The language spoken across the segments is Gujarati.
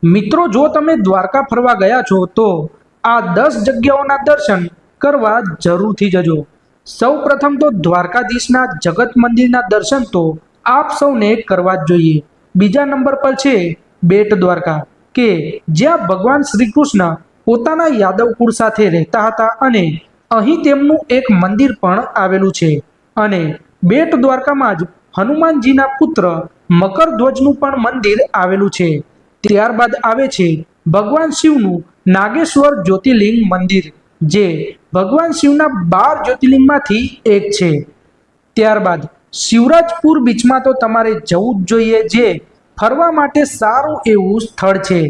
મિત્રો, જો તમે દ્વારકા ફરવા ગયા છો તો આ 10 જગ્યાઓના દર્શન કરવા જરૂરથી જજો। સૌ પ્રથમ તો દ્વારકાધીશના જગત મંદિરના દર્શન તો આપ સૌને કરવા જ જોઈએ। બીજા નંબર પર છે બેટ દ્વારકા, કે જ્યાં ભગવાન શ્રી કૃષ્ણ પોતાના યાદવ કુળ સાથે રહેતા હતા અને અહીં તેમનું એક મંદિર પણ આવેલું છે। અને બેટ દ્વારકામાં જ હનુમાનજીના પુત્ર મકરધ્વજનું પણ મંદિર આવેલું છે। ત્યારબાદ આવે છે ભગવાન શિવનું નાગેશ્વર જ્યોતિર્લિંગ મંદિર, જે ભગવાન શિવના 12 જ્યોતિર્લિંગમાંથી એક છે। ત્યારબાદ શિવરાજપુર બીચમાં તો તમારે જવું જ જોઈએ, જે ફરવા માટે સારું એવું સ્થળ છે।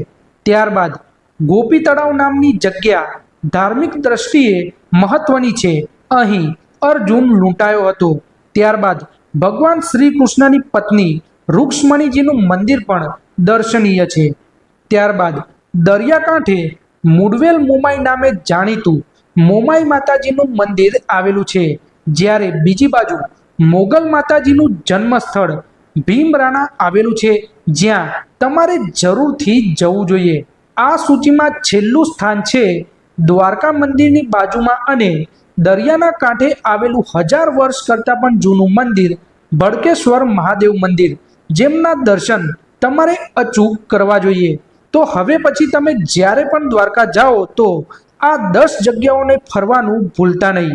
ત્યારબાદ ગોપી તળાવ નામની જગ્યા ધાર્મિક દ્રષ્ટિએ મહત્વની છે। અહીં અર્જુન લૂંટાયો હતો। ત્યારબાદ ભગવાન શ્રી કૃષ્ણની પત્ની રૂક્ષ્મણીજીનું મંદિર પણ દર્શનીય છે। ત્યારબાદ દરિયાકાંઠે મુડવેલ મોમાઈ નામે જાણીતું મોમાઈ માતાજીનું મંદિર આવેલું છે, જ્યારે બીજી બાજુ મોગલ માતાજીનું જન્મસ્થળ ભીમરાણા આવેલું છે, જ્યાં તમારે જરૂરથી જવું જોઈએ। આ સૂચિમાં છેલ્લું સ્થાન છે દ્વારકા મંદિરની બાજુમાં અને દરિયાના કાંઠે આવેલું 1000 વર્ષ કરતાં પણ જૂનું મંદિર ભડકેશ્વર મહાદેવ મંદિર, જેમના દર્શન તમારે અચૂક કરવા જોઈએ। તો હવે પછી તમે જ્યારે પણ દ્વારકા જાઓ તો આ 10 જગ્યાઓને ફરવાનું ભૂલતા નહીં।